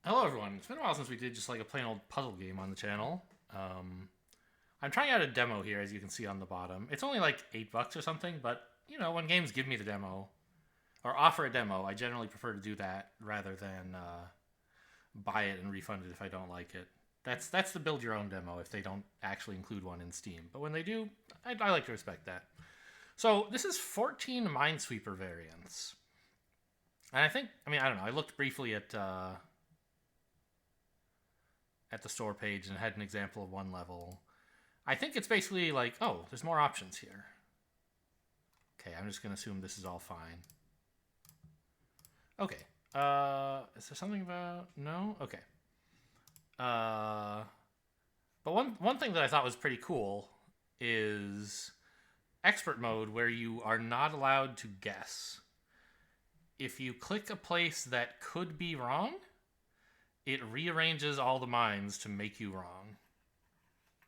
Hello, everyone. It's been a while since we did just like a plain old puzzle game on the channel. I'm trying out a demo here, as you can see on the bottom. It's only like $8 or something, but you know, when games give me the demo or offer a demo, I generally prefer to do that rather than buy it and refund it if I don't like it. That's the build your own demo if they don't actually include one in Steam. But when they do, I like to respect that. So this is 14 Minesweeper variants. And I don't know, I looked briefly at the store page and had an example of one level. I think it's basically like, oh, there's more options here. Okay, I'm just going to assume this is all fine. Okay. Is there something about... No? Okay. But one thing that I thought was pretty cool is expert mode, where you are not allowed to guess. If you click a place that could be wrong, it rearranges all the mines to make you wrong.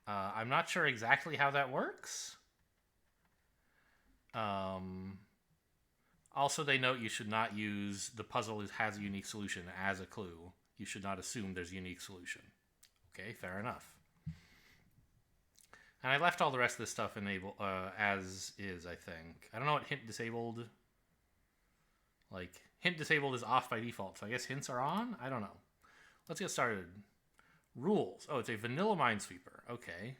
I'm not sure exactly how that works. Also, they note you should not use the puzzle has a unique solution as a clue. You should not assume there's a unique solution. Okay, fair enough. And I left all the rest of this stuff enabled as is, I think. I don't know what hint disabled... Like, hint disabled is off by default, so I guess hints are on? I don't know. Let's get started. Rules. Oh, it's a vanilla Minesweeper. Okay.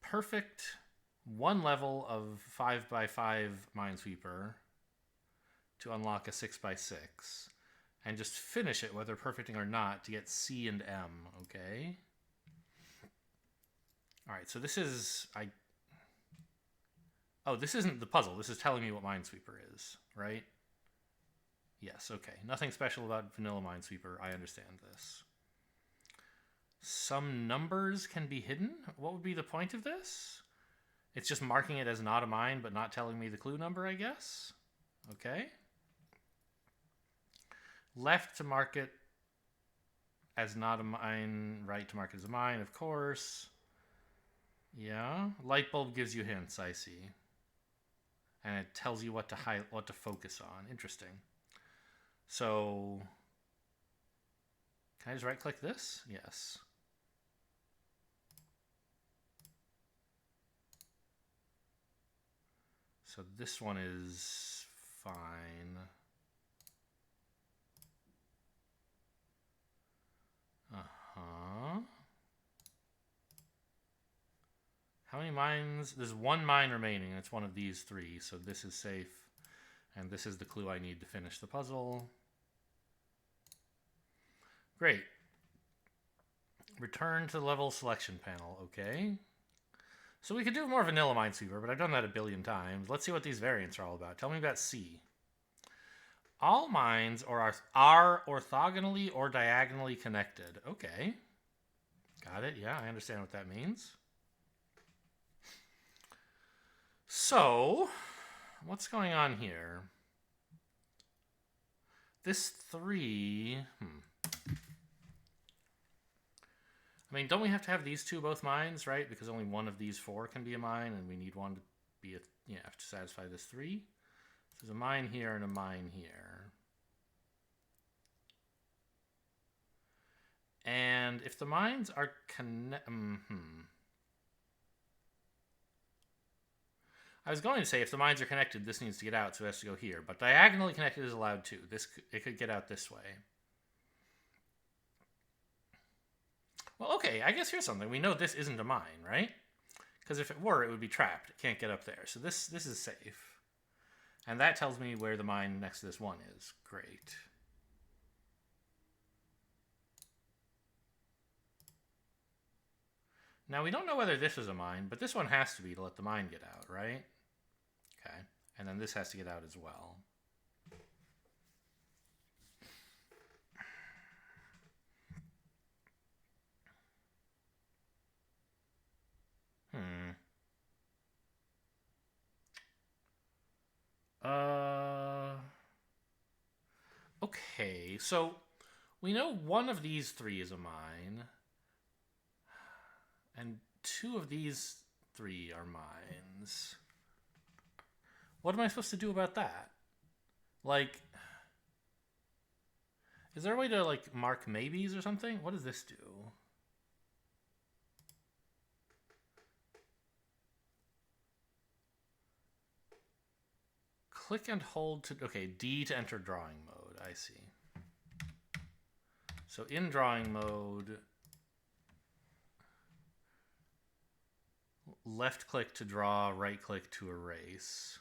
Perfect one level of 5x5 Minesweeper to unlock a 6x6. And just finish it, whether perfecting or not, to get C and M. Okay. Alright, so this is... Oh, this isn't the puzzle. This is telling me what Minesweeper is, right? Yes, okay. Nothing special about vanilla Minesweeper. I understand this. Some numbers can be hidden? What would be the point of this? It's just marking it as not a mine, but not telling me the clue number, I guess? Okay. Left to mark it as not a mine, right to mark it as a mine, of course. Yeah. Light bulb gives you hints, I see. And it tells you what to focus on. Interesting. So, can I just right-click this? Yes. So this one is fine. Uh-huh. How many mines? There's one mine remaining. It's one of these three, so this is safe. And this is the clue I need to finish the puzzle. Great. Return to the level selection panel. Okay. So we could do more vanilla Minesweeper, but I've done that a billion times. Let's see what these variants are all about. Tell me about C. All mines are orthogonally or diagonally connected. Okay. Got it. Yeah, I understand what that means. So, what's going on here? This 3... I mean, don't we have to have these two both mines, right? Because only one of these 4 can be a mine, and we need one to be a... Yeah, to satisfy this 3. So there's a mine here and a mine here. And if the mines are I was going to say if the mines are connected, this needs to get out, so it has to go here. But diagonally connected is allowed too. It could get out this way. Well, okay, I guess here's something. We know this isn't a mine, right? Because if it were, it would be trapped. It can't get up there. So this is safe. And that tells me where the mine next to this 1 is. Great. Now, we don't know whether this is a mine, but this one has to be to let the mine get out, right? Okay. And then this has to get out as well. Okay, so we know one of these 3 is a mine, and 2 of these 3 are mines. What am I supposed to do about that? Like, Is there a way to like mark maybes or something? What does this do? Click and hold to, okay, D to enter drawing mode. I see. So in drawing mode, left click to draw, right click to erase.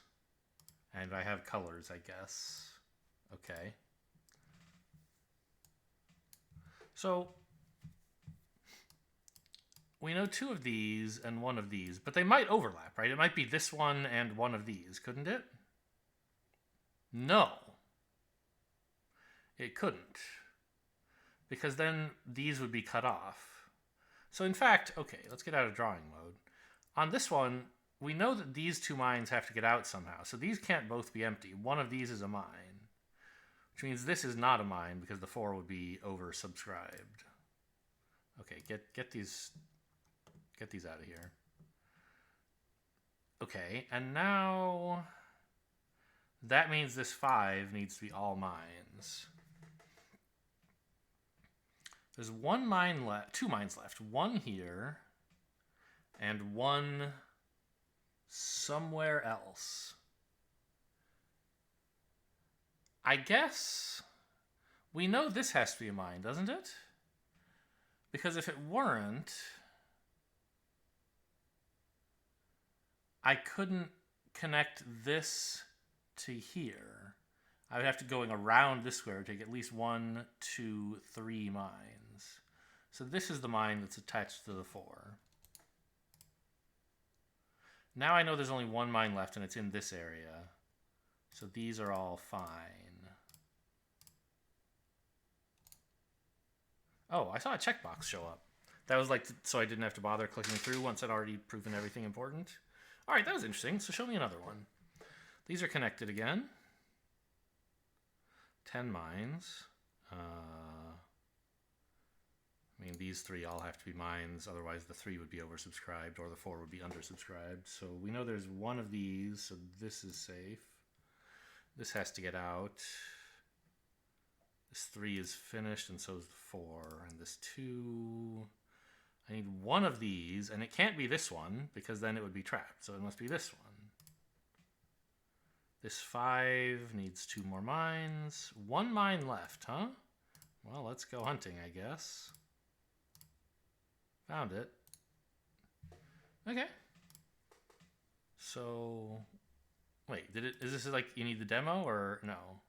And I have colors, I guess. Okay. So we know 2 of these and 1 of these, but they might overlap, right? It might be this one and 1 of these, couldn't it? No. It couldn't. Because then these would be cut off. So in fact, okay, let's get out of drawing mode. On this one, we know that these 2 mines have to get out somehow. So these can't both be empty. One of these is a mine. Which means this is not a mine because the 4 would be oversubscribed. Okay, get these out of here. Okay, and now that means this 5 needs to be all mines. There's 1 mine left, 2 mines left. 1 here and 1 somewhere else. I guess we know this has to be a mine, doesn't it? Because if it weren't, I couldn't connect this to here. I would have to going around this square to take at least 1, 2, 3 mines. So this is the mine that's attached to the 4. Now I know there's only 1 mine left and it's in this area. So these are all fine. Oh, I saw a checkbox show up. That was like, so I didn't have to bother clicking through once I'd already proven everything important. All right, that was interesting. So show me another one. These are connected again. 10 mines. I mean, these 3 all have to be mines. Otherwise, the 3 would be oversubscribed or the 4 would be undersubscribed. So we know there's 1 of these, so this is safe. This has to get out. This 3 is finished, and so is the 4. And this 2... I need 1 of these, and it can't be this one, because then it would be trapped. So it must be this one. This 5 needs 2 more mines. 1 mine left, huh? Well, let's go hunting, I guess. Found it. Okay. So... Wait, is this like you need the demo, or no?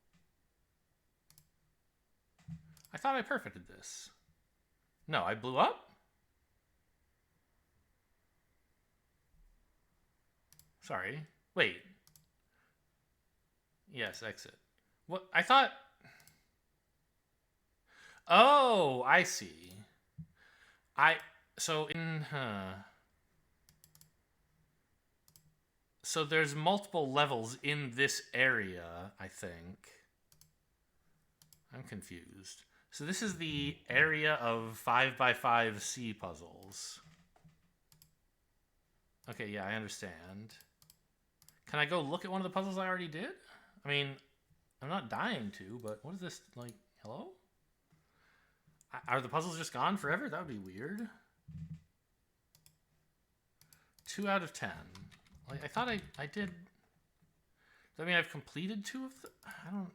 I thought I perfected this. No, I blew up? Sorry. Wait. Yes, exit. What? I thought... Oh, I see. So in... So there's multiple levels in this area, I think. I'm confused. So this is the area of 5x5 C puzzles. Okay, yeah, I understand. Can I go look at one of the puzzles I already did? I mean, I'm not dying to, but what is this, like, hello? Are the puzzles just gone forever? That would be weird. 2 out of 10. Like, I thought I did... Does that mean I've completed 2 of the... I don't...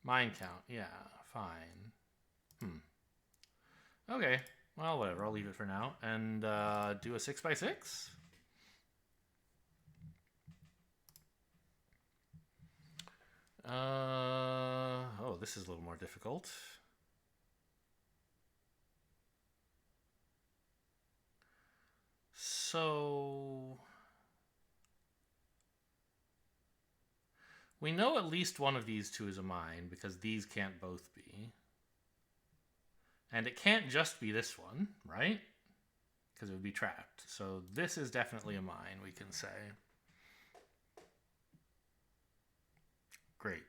Mine count. Yeah, fine. Okay. Well, whatever. I'll leave it for now. And do a 6x6. Oh, this is a little more difficult. So... We know at least one of these 2 is a mine, because these can't both be. And it can't just be this one, right? Because it would be trapped. So this is definitely a mine, we can say. Great.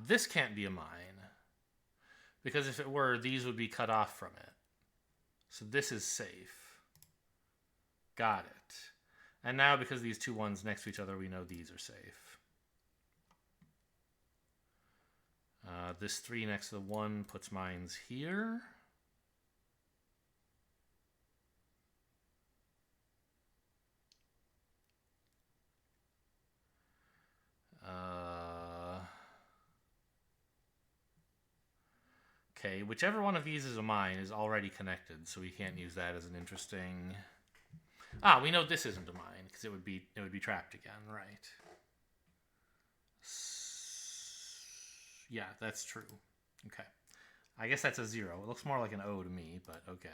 This can't be a mine. Because if it were, these would be cut off from it. So this is safe. Got it. And now because these two ones next to each other, we know these are safe. This 3 next to the 1 puts mines here. Okay, whichever one of these is a mine is already connected, so we can't use that as an interesting... we know this isn't a mine, because it would be trapped again, right? Yeah, that's true. Okay. I guess that's a 0. It looks more like an O to me, but okay.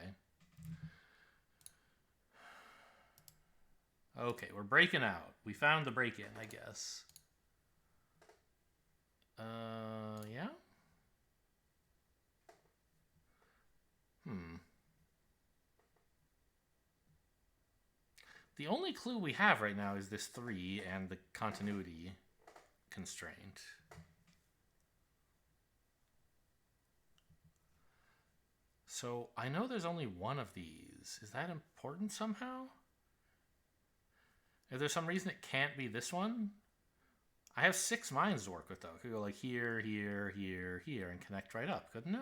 Okay, we're breaking out. We found the break-in, I guess. Yeah? The only clue we have right now is this 3 and the continuity constraint. So I know there's only one of these. Is that important somehow? Is there some reason it can't be this one? I have 6 mines to work with, though. It could go like here, here, here, here, and connect right up, couldn't it?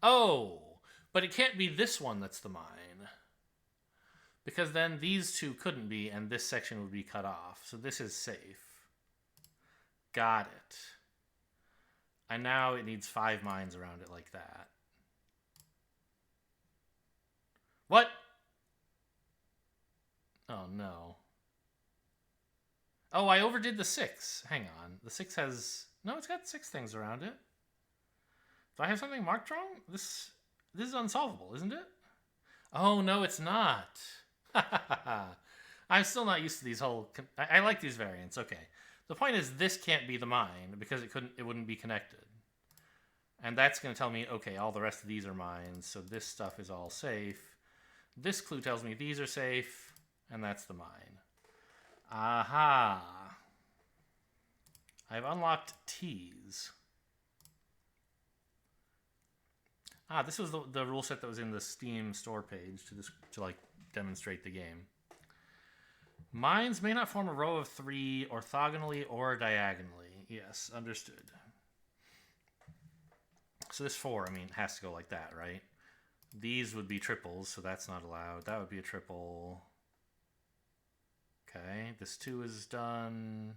Oh, but it can't be this one that's the mine. Because then these two couldn't be, and this section would be cut off. So this is safe. Got it. And now it needs 5 mines around it like that. What? Oh, no. Oh, I overdid the 6. Hang on. The 6 has... No, it's got 6 things around it. Do I have something marked wrong? This is unsolvable, isn't it? Oh, no, it's not. I'm still not used to these whole... I like these variants. Okay. The point is this can't be the mine because it wouldn't be connected. And that's going to tell me, okay, all the rest of these are mines, so this stuff is all safe. This clue tells me these are safe, and that's the mine. Aha. I've unlocked T's. This was the rule set that was in the Steam store page to like demonstrate the game. Mines may not form a row of 3 orthogonally or diagonally. Yes, understood. So this 4, I mean, has to go like that, right? These would be triples, so that's not allowed. That would be a triple. Okay, this 2 is done.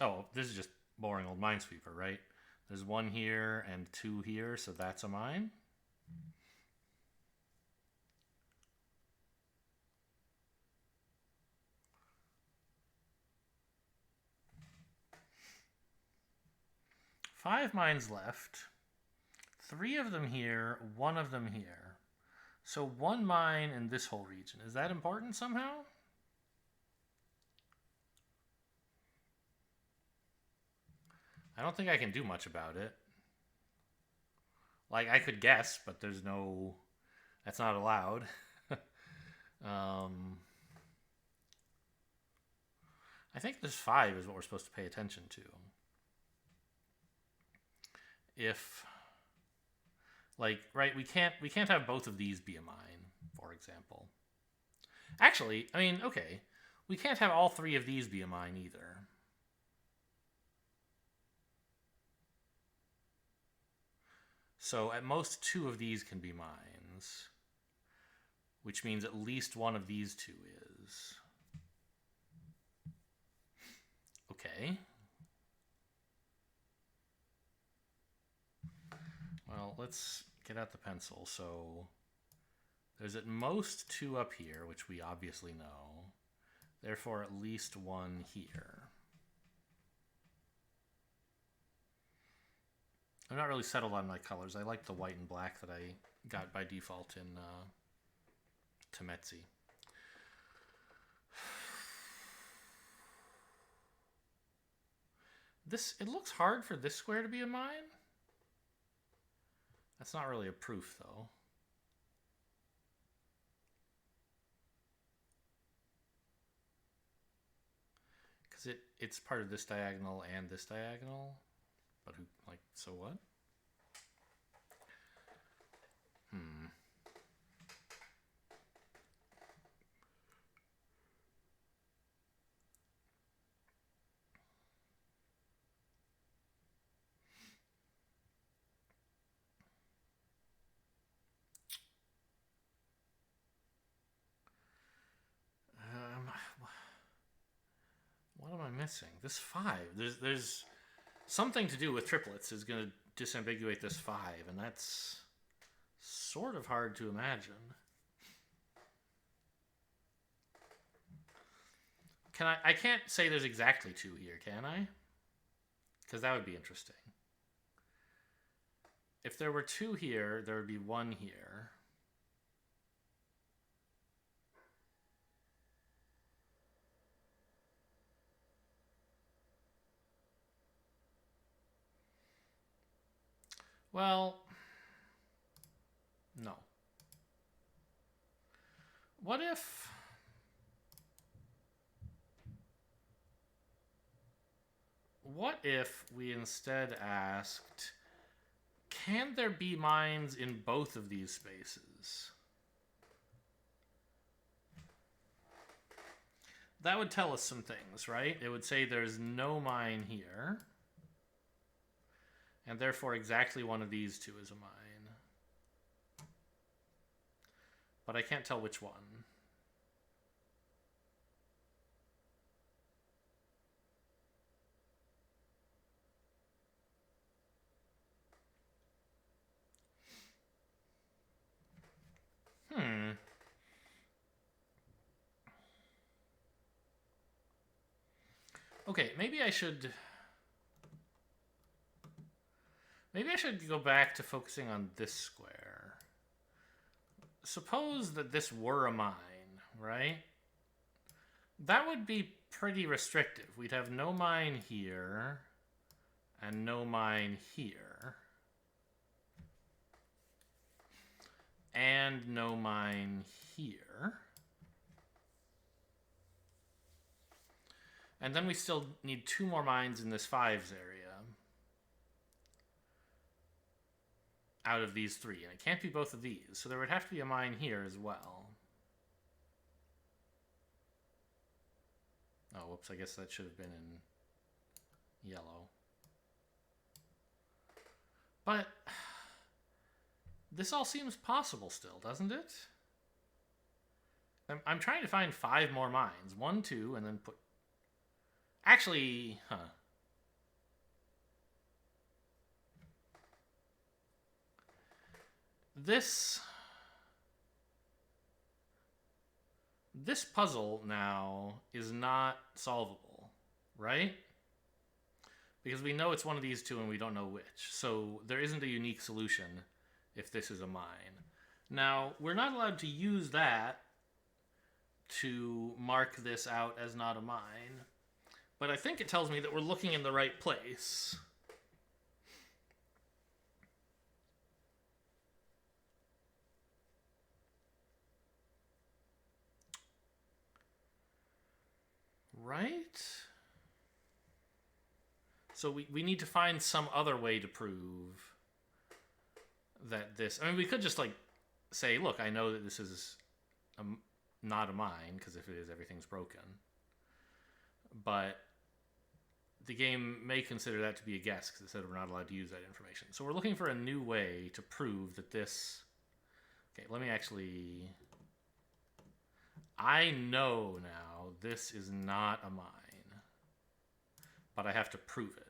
Oh, this is just boring old Minesweeper, right? There's 1 here and 2 here, so that's a mine. Five mines left. 3 of them here, 1 of them here. So 1 mine in this whole region. Is that important somehow? I don't think I can do much about it. Like, I could guess, but there's no... That's not allowed. I think this 5 is what we're supposed to pay attention to. If... Like, right, we can't have both of these be a mine, for example. Actually, I mean, okay. We can't have all 3 of these be a mine either. So at most 2 of these can be mines, which means at least 1 of these 2 is. Okay. Well, let's get out the pencil. So there's at most 2 up here, which we obviously know. Therefore, at least 1 here. I'm not really settled on my colors. I like the white and black that I got by default in Metzi. It looks hard for this square to be a mine. That's not really a proof, though. Because it's part of this diagonal and this diagonal. But who, like, so what? What am I missing? This 5. There's something to do with triplets is going to disambiguate this 5, and that's sort of hard to imagine. I can't say there's exactly 2 here, can I? Because that would be interesting. If there were 2 here, there would be 1 here. Well, no. What if we instead asked, can there be mines in both of these spaces? That would tell us some things, right? It would say there's no mine here. And therefore, exactly one of these 2 is a mine. But I can't tell which one. Okay, maybe I should go back to focusing on this square. Suppose that this were a mine, right? That would be pretty restrictive. We'd have no mine here and no mine here. And no mine here. And then we still need 2 more mines in this 5s area. Out of these 3. And it can't be both of these. So there would have to be a mine here as well. Oh, whoops. I guess that should have been in yellow. But this all seems possible still, doesn't it? I'm trying to find 5 more mines. 1, 2, and then put... Actually, This puzzle now is not solvable, right? Because we know it's one of these 2 and we don't know which. So there isn't a unique solution if this is a mine. Now, we're not allowed to use that to mark this out as not a mine. But I think it tells me that we're looking in the right place. Right? So we need to find some other way to prove that this... I mean, we could just, like, say, look, I know that this is not a mine, because if it is, everything's broken. But the game may consider that to be a guess, because it said we're not allowed to use that information. So we're looking for a new way to prove that this... Okay, let me actually... I know now this is not a mine, but I have to prove it.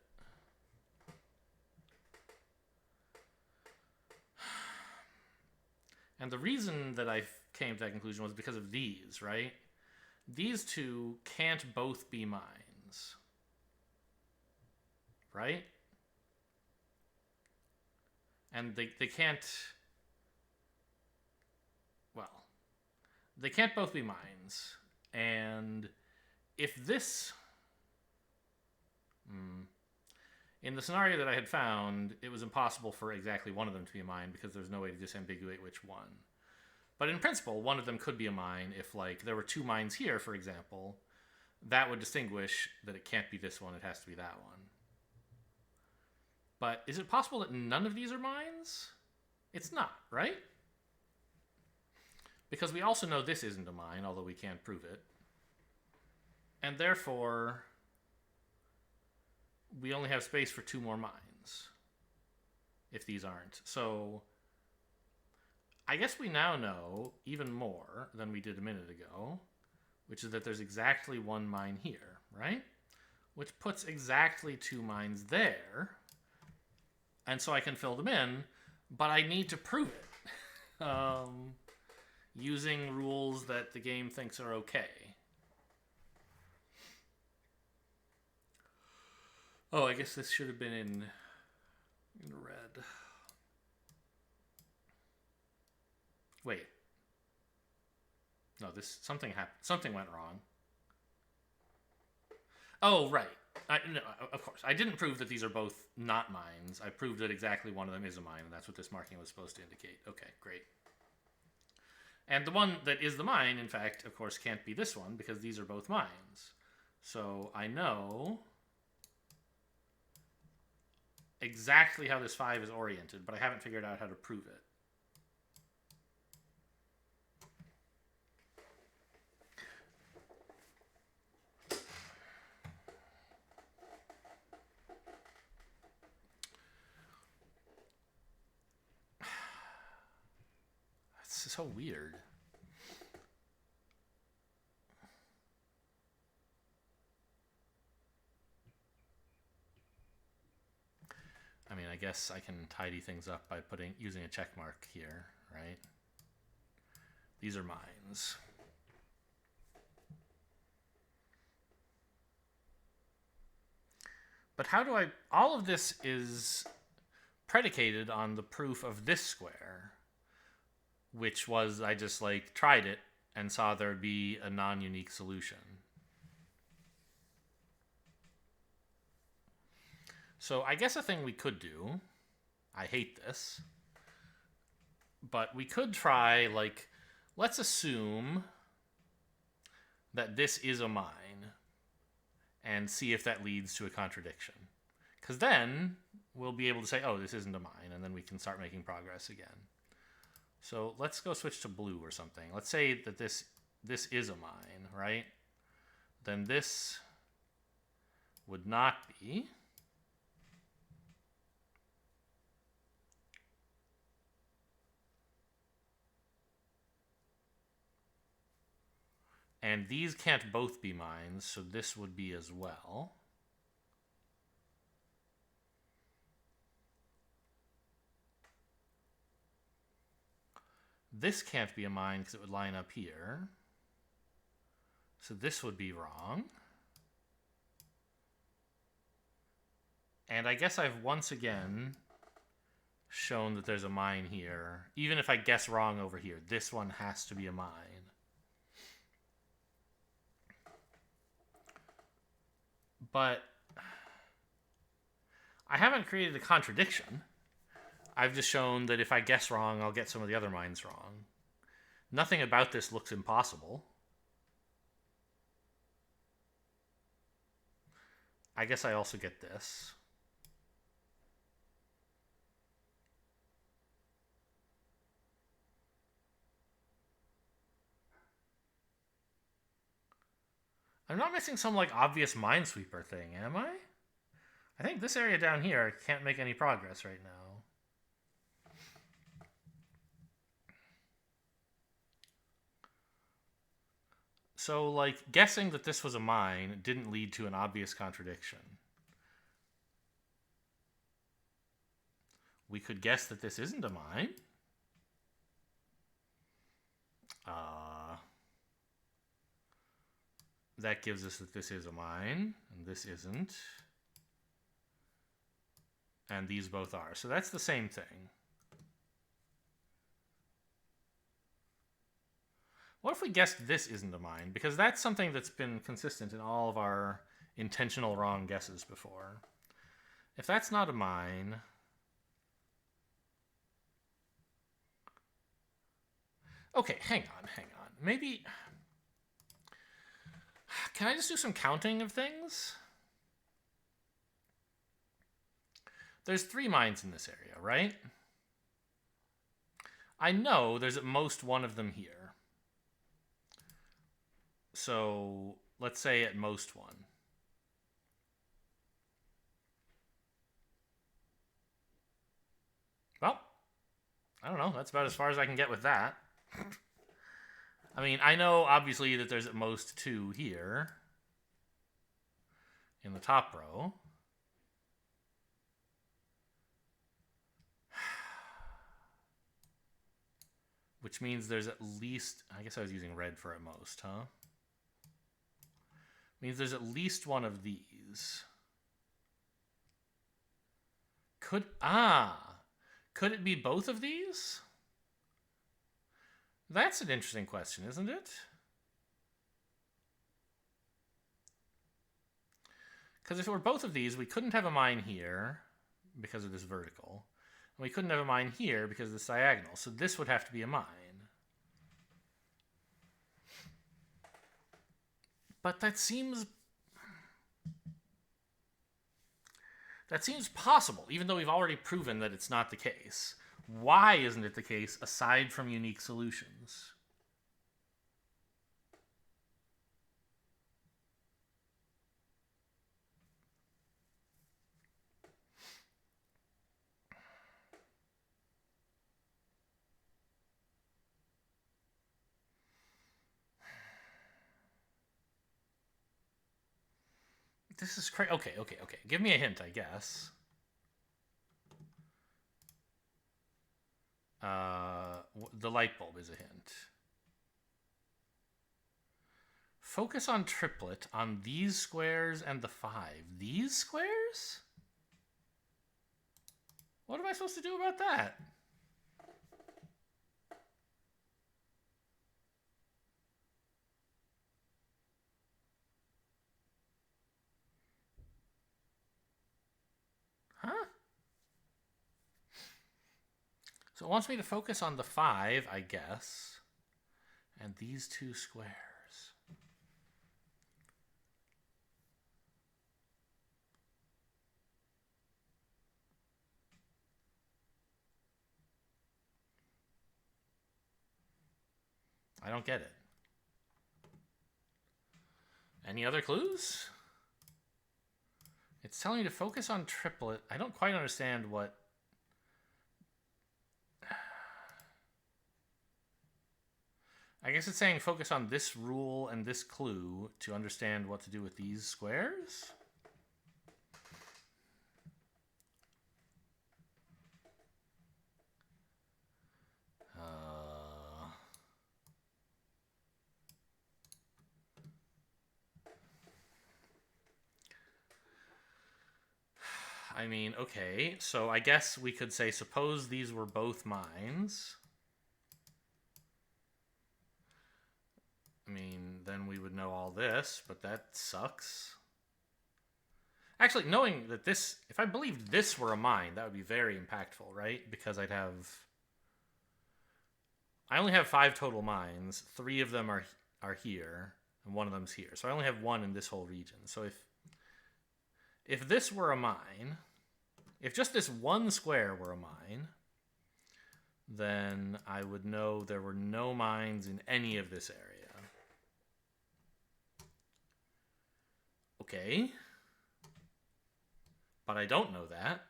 And the reason that I came to that conclusion was because of these, right? These 2 can't both be mines, right? And they can't... Well, they can't both be mines. And if this... in the scenario that I had found, it was impossible for exactly one of them to be a mine because there's no way to disambiguate which one. But in principle, one of them could be a mine if, like, there were two mines here, for example. That would distinguish that it can't be this one, it has to be that one. But is it possible that none of these are mines? It's not, right? Because we also know this isn't a mine, although we can't prove it. And therefore, we only have space for two more mines, if these aren't. So I guess we now know even more than we did a minute ago, which is that there's exactly one mine here, right? Which puts exactly two mines there. And so I can fill them in, but I need to prove it using rules that the game thinks are okay. Oh, I guess this should have been in red. Wait. No, something happened. Something went wrong. Oh, right. No, of course. I didn't prove that these are both not mines. I proved that exactly one of them is a mine, and that's what this marking was supposed to indicate. Okay, great. And the one that is the mine, in fact, of course, can't be this one, because these are both mines. So I know exactly how this 5 is oriented, but I haven't figured out how to prove it. It's so weird. I mean, I guess I can tidy things up by using a check mark here, right? These are mines. But how do all of this is predicated on the proof of this square, which was, I just like tried it and saw there'd be a non-unique solution. So I guess a thing we could do, I hate this, but we could try, like, let's assume that this is a mine and see if that leads to a contradiction. Because then we'll be able to say, oh, this isn't a mine, and then we can start making progress again. So let's go switch to blue or something. Let's say that this is a mine, right? Then this would not be. And these can't both be mines, so this would be as well. This can't be a mine because it would line up here. So this would be wrong. And I guess I've once again shown that there's a mine here. Even if I guess wrong over here, this one has to be a mine. But I haven't created a contradiction. I've just shown that if I guess wrong, I'll get some of the other mines wrong. Nothing about this looks impossible. I guess I also get this. I'm not missing some, like, obvious Minesweeper thing, am I? I think this area down here can't make any progress right now. So, like, guessing that this was a mine didn't lead to an obvious contradiction. We could guess that this isn't a mine. That gives us that this is a mine, and this isn't. And these both are. So that's the same thing. What if we guessed this isn't a mine? Because that's something that's been consistent in all of our intentional wrong guesses before. If that's not a mine... Okay, hang on. Maybe... Can I just do some counting of things? There's 3 mines in this area, right? I know there's at most one of them here. So let's say at most one. Well, I don't know. That's about as far as I can get with that. I mean, I know obviously that there's at most 2 here in the top row. Which means there's at least... I guess I was using red for at most, huh? Means there's at least one of these. Could it be both of these? That's an interesting question, isn't it? Because if it were both of these, we couldn't have a mine here because of this vertical. And we couldn't have a mine here because of this diagonal. So this would have to be a mine. But that seems possible, even though we've already proven that it's not the case. Why isn't it the case aside from unique solutions? This is crazy. Okay. Give me a hint, I guess. The light bulb is a hint. Focus on triplet on these squares and the 5. These squares? What am I supposed to do about that? Huh? So it wants me to focus on the 5, I guess, and these 2 squares. I don't get it. Any other clues? It's telling me to focus on triplet. I don't quite understand what... I guess it's saying focus on this rule and this clue to understand what to do with these squares? I mean, okay, so I guess we could say suppose these were both mines. I mean, then we would know all this, but that sucks. Actually, knowing that this, if I believed this were a mine, that would be very impactful, right? Because I only have 5 total mines. 3 of them are here, and 1 of them's here. So I only have 1 in this whole region. So if this were a mine, if just this 1 square were a mine, then I would know there were no mines in any of this area. Okay. But I don't know that.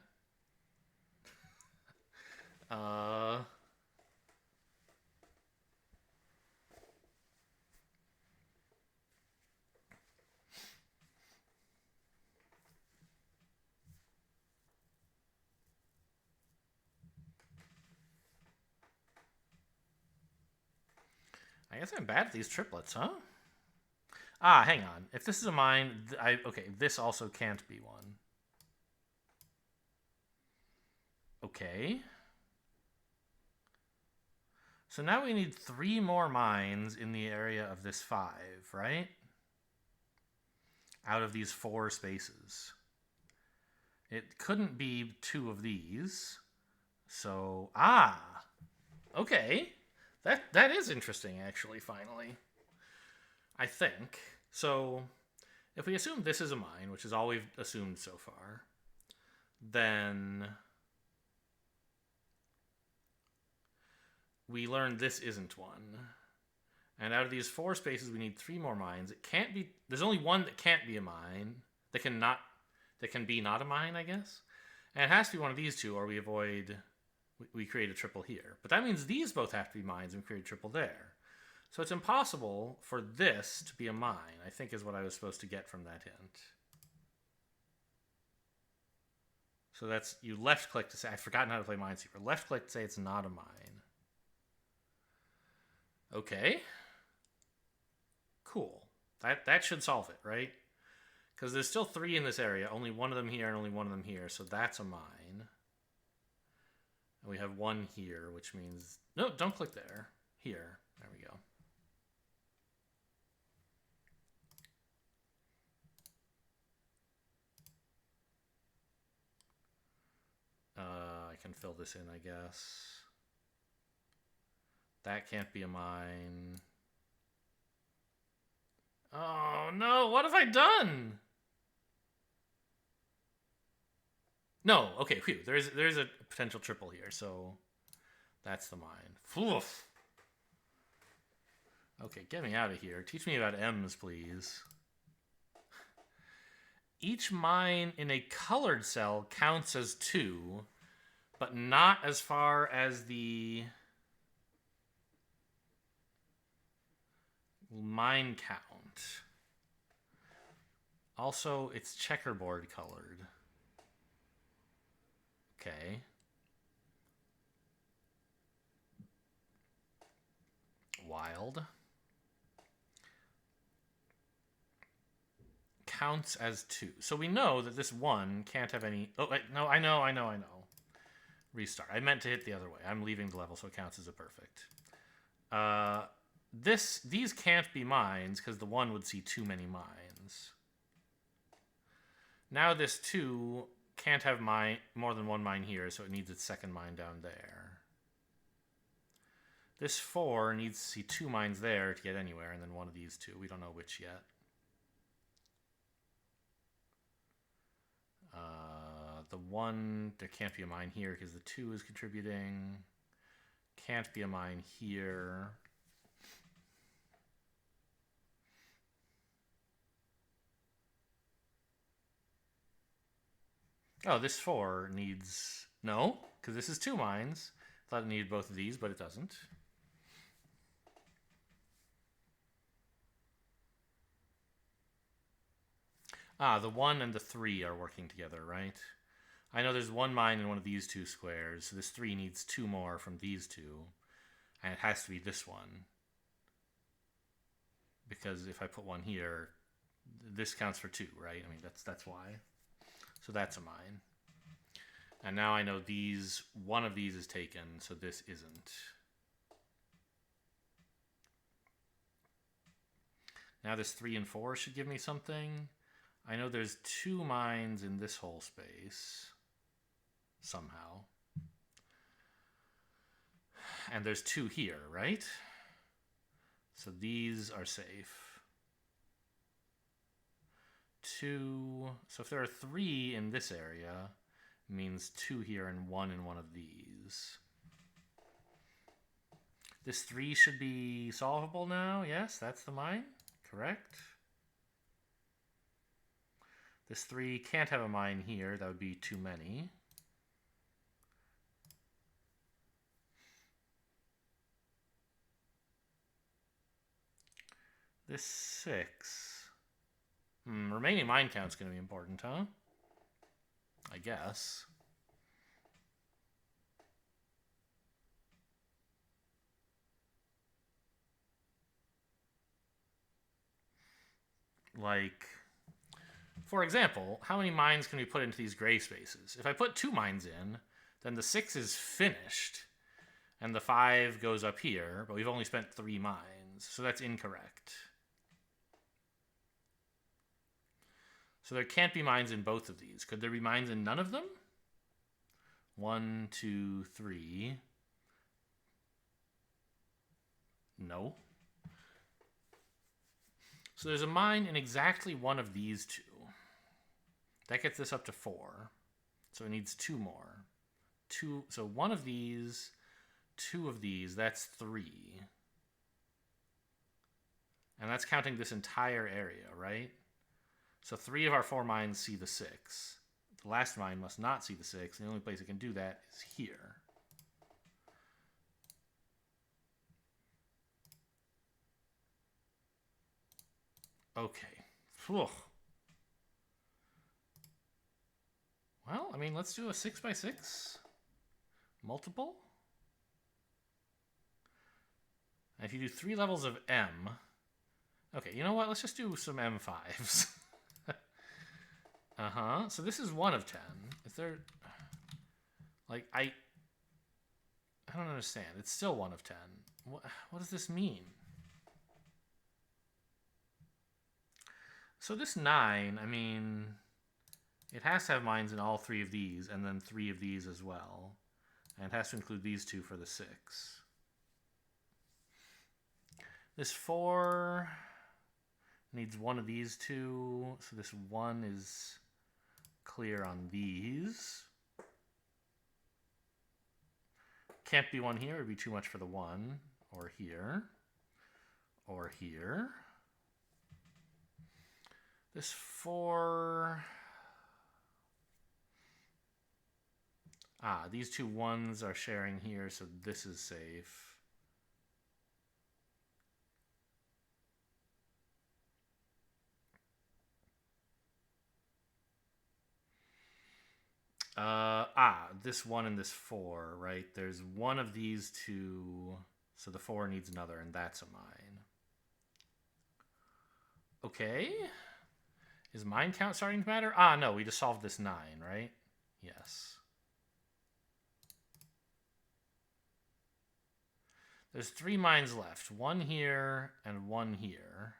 I guess I'm bad at these triplets, huh? Ah, hang on. If this is a mine, okay, this also can't be one. Okay. So now we need 3 more mines in the area of this 5, right? Out of these 4 spaces. It couldn't be 2 of these. So, okay. That is interesting, actually, finally. I think. So, if we assume this is a mine, which is all we've assumed so far, then we learned this isn't one. And out of these 4 spaces, we need 3 more mines. It can't be. There's only one that can't be a mine. That can be not a mine, I guess. And it has to be one of these 2, or we avoid. We create a triple here. But that means these both have to be mines, and we create a triple there. So it's impossible for this to be a mine, I think is what I was supposed to get from that hint. So that's, you left click to say, I've forgotten how to play Minesweeper. Left click to say it's not a mine. Okay. Cool. That should solve it, right? Because there's still 3 in this area. Only one of them here and only one of them here. So that's a mine. And we have 1 here, which means... No, don't click there. Here. There we go. I can fill this in, I guess. That can't be a mine. Oh, no. What have I done? No. Okay, phew. There's a potential triple here, so that's the mine. Oof. Okay, get me out of here. Teach me about M's, please. Each mine in a colored cell counts as 2, but not as far as the mine count. Also, it's checkerboard colored. Okay. Wild. Counts as 2. So we know that this 1 can't have any... Oh, wait, no, I know. Restart. I meant to hit the other way. I'm leaving the level, so it counts as a perfect. These can't be mines, because the 1 would see too many mines. Now this 2 can't have more than 1 mine here, so it needs its second mine down there. This 4 needs to see 2 mines there to get anywhere, and then one of these 2. We don't know which yet. The 1, there can't be a mine here because the 2 is contributing. Can't be a mine here. Oh, this 4 needs... No, because this is 2 mines. Thought it needed both of these, but it doesn't. The 1 and the 3 are working together, right? I know there's 1 mine in one of these 2 squares, so this 3 needs 2 more from these 2. And it has to be this one. Because if I put 1 here, this counts for 2, right? I mean, that's why. So that's a mine. And now I know one of these is taken, so this isn't. Now this 3 and 4 should give me something. I know there's 2 mines in this whole space. Somehow. And there's 2 here, right? So these are safe. 2. So if there are 3 in this area, it means 2 here and 1 in one of these. This 3 should be solvable now. Yes, that's the mine. Correct. This 3 can't have a mine here. That would be too many. This 6. Remaining mine count's going to be important, huh? I guess. Like, for example, how many mines can we put into these gray spaces? If I put 2 mines in, then the 6 is finished. And the 5 goes up here, but we've only spent 3 mines, so that's incorrect. So there can't be mines in both of these. Could there be mines in none of them? 1, 2, 3. No. So there's a mine in exactly one of these two. That gets this up to 4. So it needs 2 more. So one of these, 2 of these, that's 3. And that's counting this entire area, right? So 3 of our 4 mines see the 6. The last mine must not see the 6. The only place it can do that is here. Okay. Whew. Well, I mean, let's do a 6x6 multiple. And if you do 3 levels of M, okay, you know what? Let's just do some M5s. So this is 1 of 10. Is there, like, I don't understand. It's still 1 of 10. What does this mean? So this 9, I mean, it has to have mines in all 3 of these, and then 3 of these as well. And it has to include these 2 for the 6. This 4 needs 1 of these 2, so this 1 is clear on these. Can't be 1 here, it would be too much for the 1. Or here. Or here. This 4... these 2 1s are sharing here, so this is safe. This 1 and this 4, right? There's 1 of these 2, so the 4 needs another, and that's a mine. Okay. Is mine count starting to matter? No, we just solved this 9, right? Yes. There's 3 mines left. 1 here and 1 here.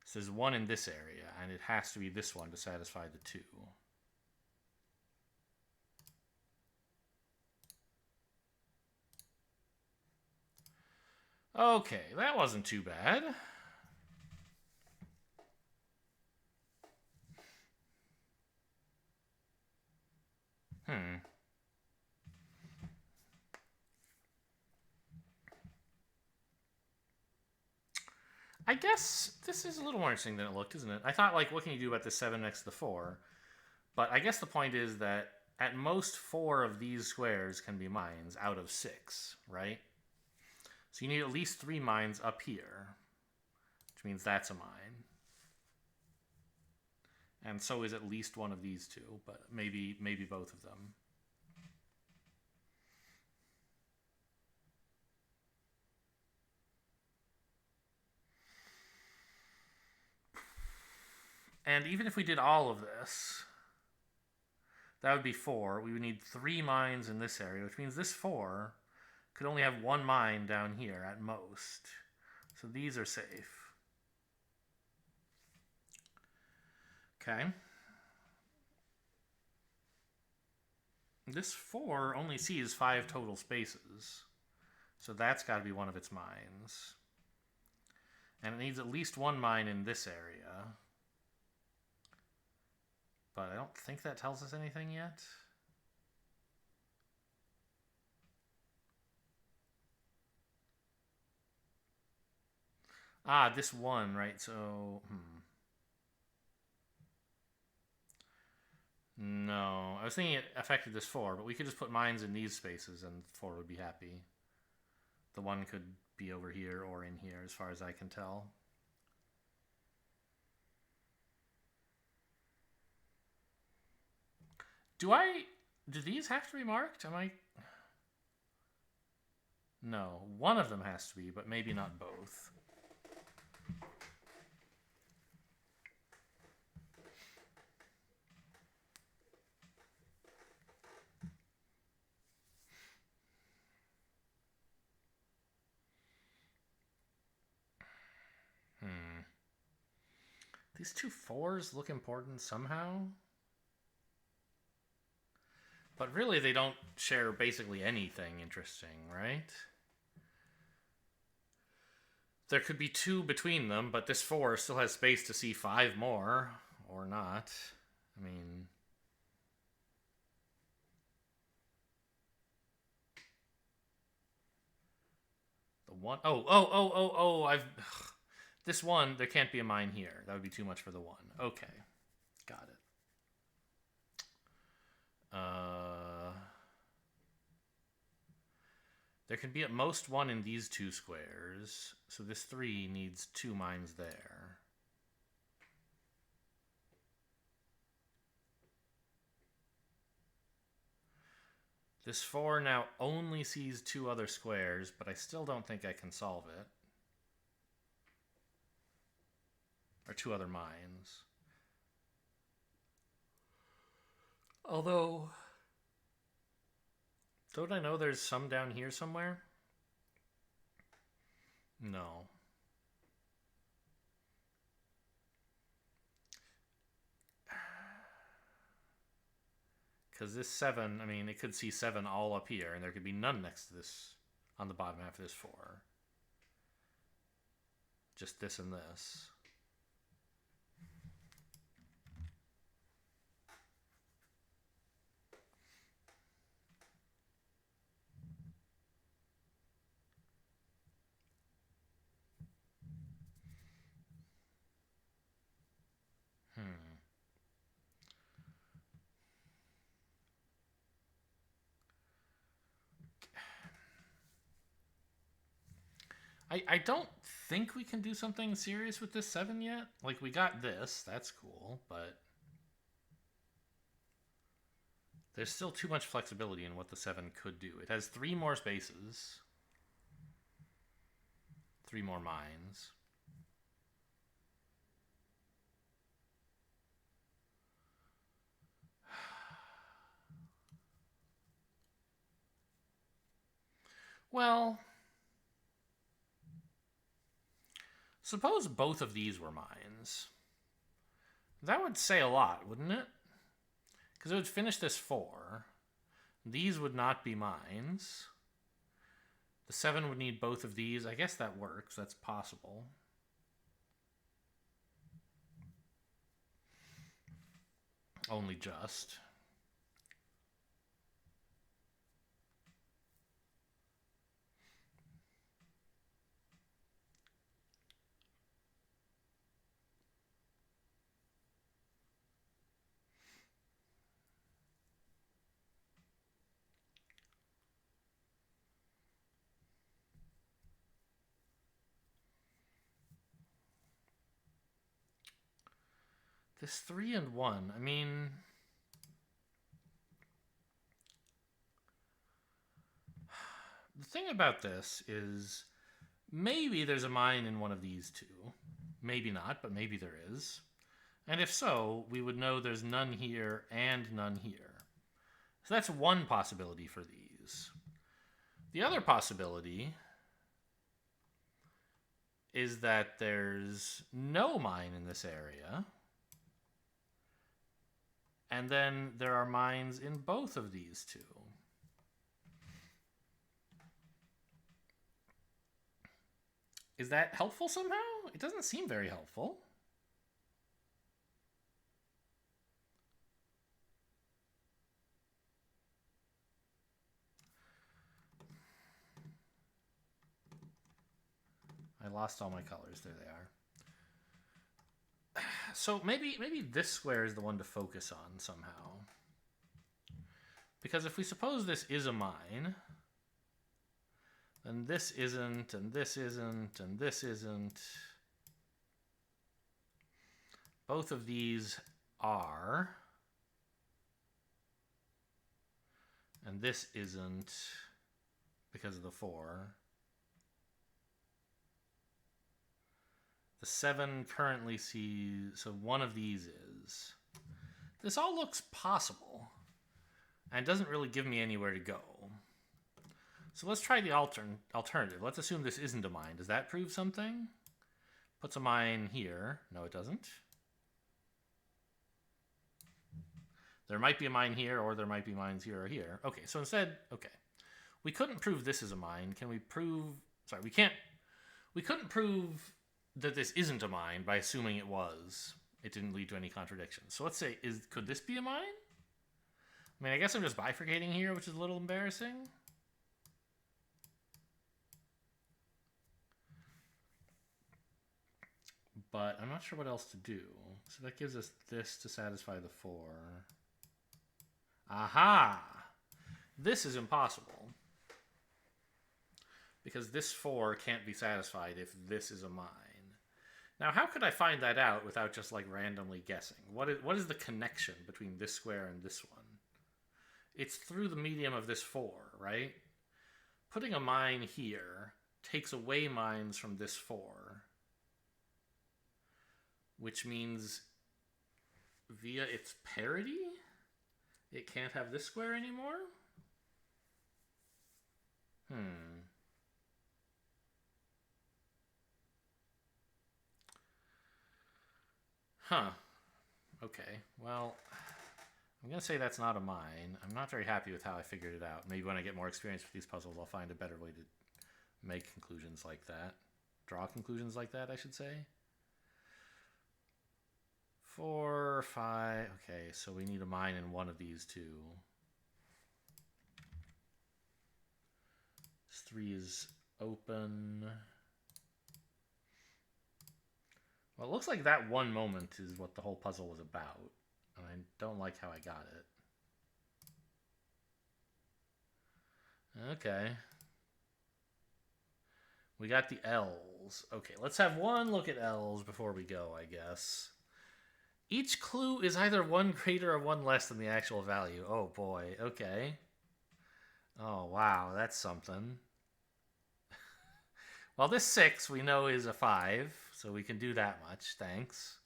So there's 1 in this area, and it has to be this one to satisfy the 2. Okay, that wasn't too bad. I guess this is a little more interesting than it looked, isn't it? I thought, like, what can you do about the 7 next to the 4? But I guess the point is that at most 4 of these squares can be mines out of 6, right? So you need at least 3 mines up here, which means that's a mine. And so is at least 1 of these 2, but maybe both of them. And even if we did all of this, that would be 4. We would need 3 mines in this area, which means this 4 could only have 1 mine down here at most. So these are safe. Okay. This 4 only sees 5 total spaces. So that's got to be one of its mines. And it needs at least 1 mine in this area. But I don't think that tells us anything yet. This 1, right? So, No, I was thinking it affected this 4, but we could just put mines in these spaces and 4 would be happy. The 1 could be over here or in here, as far as I can tell. Do these have to be marked? No, one of them has to be, but maybe not both. These two 4s look important somehow. But really, they don't share basically anything interesting, right? There could be 2 between them, but this 4 still has space to see 5 more. Or not. I mean... the 1... Oh, I've... This 1, there can't be a mine here. That would be too much for the 1. Okay. Got it. There can be at most 1 in these 2 squares, so this 3 needs 2 mines there. This 4 now only sees 2 other squares, but I still don't think I can solve it. Or 2 other mines. Although... don't I know there's some down here somewhere? No. Because this 7, I mean, it could see 7 all up here, and there could be none next to this on the bottom half of this 4. Just this and this. I don't think we can do something serious with this 7 yet. Like, we got this. That's cool, but... there's still too much flexibility in what the 7 could do. It has 3 more spaces. 3 more mines. Well... suppose both of these were mines. That would say a lot, wouldn't it? Because it would finish this 4. These would not be mines. The 7 would need both of these. I guess that works. That's possible. Only just. This 3 and 1, I mean... the thing about this is maybe there's a mine in one of these 2. Maybe not, but maybe there is. And if so, we would know there's none here and none here. So that's one possibility for these. The other possibility is that there's no mine in this area. And then there are mines in both of these 2. Is that helpful somehow? It doesn't seem very helpful. I lost all my colors. There they are. So maybe this square is the one to focus on somehow. Because if we suppose this is a mine, then this isn't, and this isn't, and this isn't. Both of these are. And this isn't because of the 4. The 7 currently sees, so one of these is. This all looks possible, and doesn't really give me anywhere to go. So let's try the alternative. Let's assume this isn't a mine. Does that prove something? Puts a mine here. No, it doesn't. There might be a mine here, or there might be mines here or here. Okay, so instead, okay. We couldn't prove this is a mine. Can we prove... Sorry, we can't... We couldn't prove that this isn't a mine by assuming it was. It didn't lead to any contradictions. So let's say, could this be a mine? I mean, I guess I'm just bifurcating here, which is a little embarrassing. But I'm not sure what else to do. So that gives us this to satisfy the 4. Aha! This is impossible. Because this 4 can't be satisfied if this is a mine. Now, how could I find that out without just, like, randomly guessing? What is the connection between this square and this one? It's through the medium of this 4, right? Putting a mine here takes away mines from this 4. Which means via its parity, it can't have this square anymore? Huh. Okay, well, I'm going to say that's not a mine. I'm not very happy with how I figured it out. Maybe when I get more experience with these puzzles, I'll find a better way to make conclusions like that. Draw conclusions like that, I should say. 4, 5... Okay, so we need a mine in one of these two. This 3 is open... Well, it looks like that one moment is what the whole puzzle was about. And I don't like how I got it. Okay. We got the L's. Okay, let's have one look at L's before we go, I guess. Each clue is either 1 greater or 1 less than the actual value. Oh, boy. Okay. Oh, wow. That's something. Well, this 6 we know is a 5, so we can do that much. Thanks.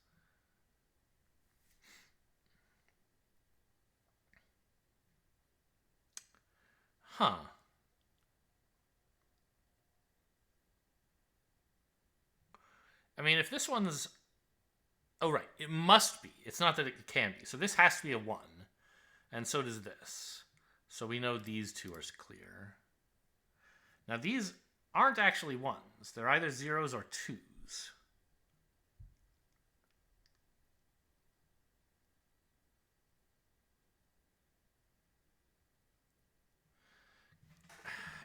Huh. I mean, if this one's... Oh, right. It must be. It's not that it can be. So this has to be a 1. And so does this. So we know these two are clear. Now, these aren't actually 1s. They're either 0s or 2s.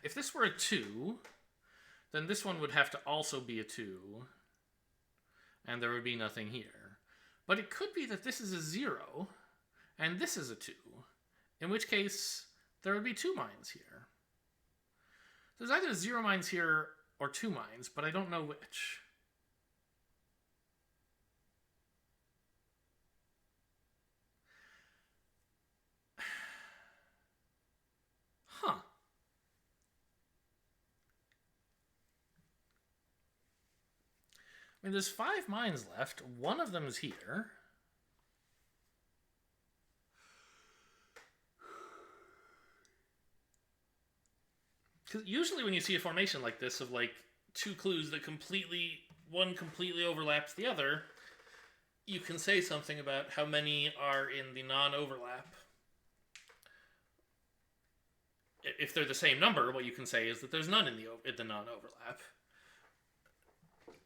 If this were a 2, then this one would have to also be a 2. And there would be nothing here. But it could be that this is a 0, and this is a 2. In which case, there would be 2 mines here. There's either 0 mines here or 2 mines, but I don't know which. Huh. I mean, there's 5 mines left. One of them is here. Because usually when you see a formation like this of like 2 clues that one completely overlaps the other, you can say something about how many are in the non-overlap. If they're the same number, what you can say is that there's none in the non-overlap.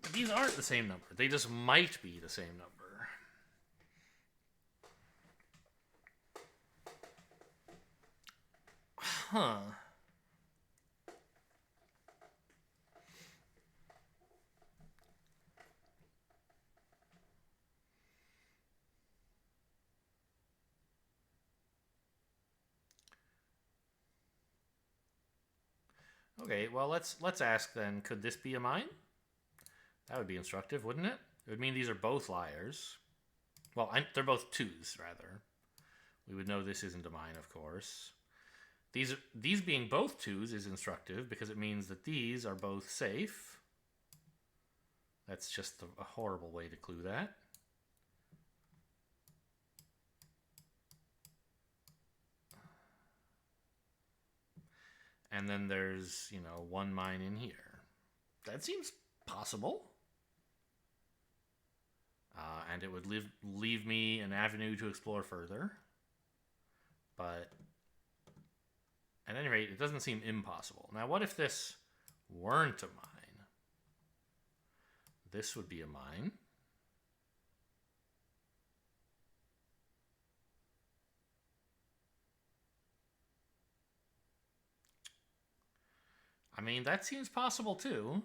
But these aren't the same number. They just might be the same number. Huh. Okay, well, let's ask then, could this be a mine? That would be instructive, wouldn't it? It would mean these are both liars. Well, they're both 2s, rather. We would know this isn't a mine, of course. These being both 2s is instructive because it means that these are both safe. That's just a horrible way to clue that. And then there's, 1 mine in here. That seems possible. And it would leave me an avenue to explore further. But at any rate, it doesn't seem impossible. Now, what if this weren't a mine? This would be a mine. I mean, that seems possible too.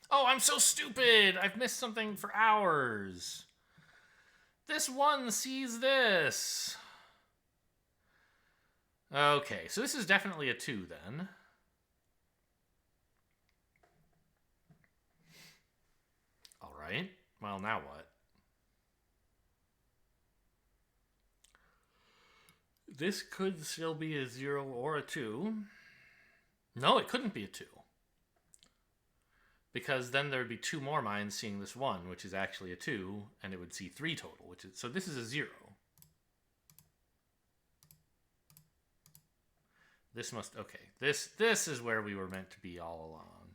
Oh, I'm so stupid! I've missed something for hours. This one sees this. Okay, so this is definitely a 2 then. All right. Well, now what? This could still be a 0 or a 2. No, it couldn't be a 2. Because then there would be 2 more mines seeing this 1, which is actually a 2, and it would see 3 total, which is... So this is a 0. This must... Okay, this is where we were meant to be all along.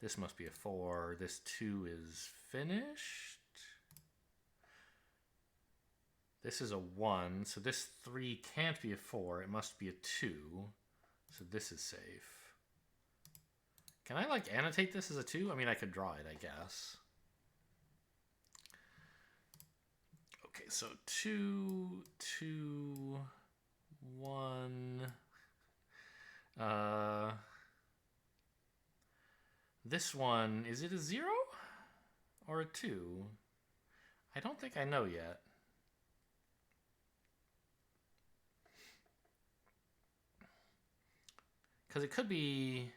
This must be a 4. This 2 is finished. This is a 1, so this 3 can't be a 4. It must be a 2. So this is safe. Can I, like, annotate this as a 2? I mean, I could draw it, I guess. Okay, so 2, 2, 1. This one, is it a 0 or a 2? I don't think I know yet. Because it could be...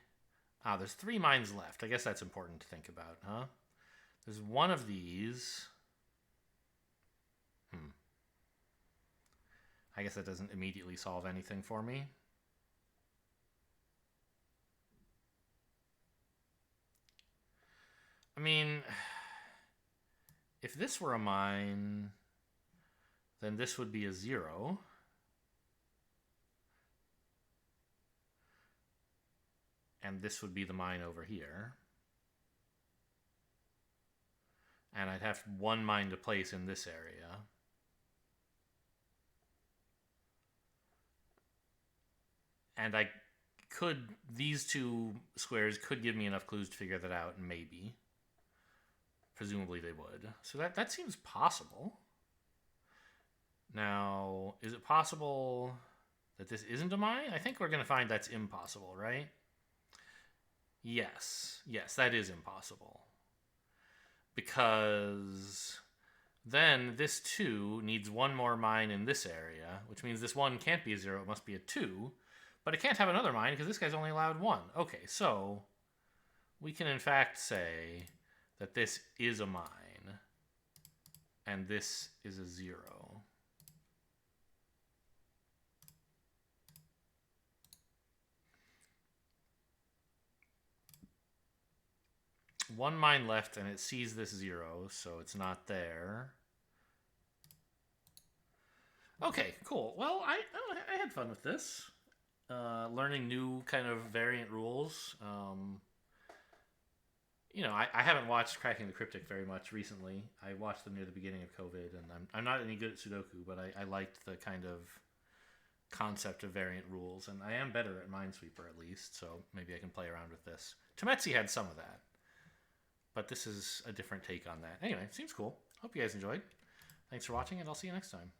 Ah, there's 3 mines left. I guess that's important to think about, huh? There's one of these. I guess that doesn't immediately solve anything for me. I mean, if this were a mine, then this would be a 0. And this would be the mine over here. And I'd have 1 mine to place in this area. And I could... These 2 squares could give me enough clues to figure that out, maybe. Presumably they would. So that seems possible. Now, is it possible that this isn't a mine? I think we're going to find that's impossible, right? Yes, that is impossible. Because then this 2 needs 1 more mine in this area, which means this 1 can't be a 0, it must be a 2. But it can't have another mine because this guy's only allowed 1. Okay, so we can in fact say that this is a mine, and this is a 0. One mine left, and it sees this 0, so it's not there. Okay, cool. Well, I had fun with this. Learning new kind of variant rules. You know, I haven't watched Cracking the Cryptic very much recently. I watched them near the beginning of COVID, and I'm not any good at Sudoku, but I liked the kind of concept of variant rules, and I am better at Minesweeper at least, so maybe I can play around with this. Tometsi had some of that. But this is a different take on that. Anyway, seems cool. Hope you guys enjoyed. Thanks for watching, and I'll see you next time.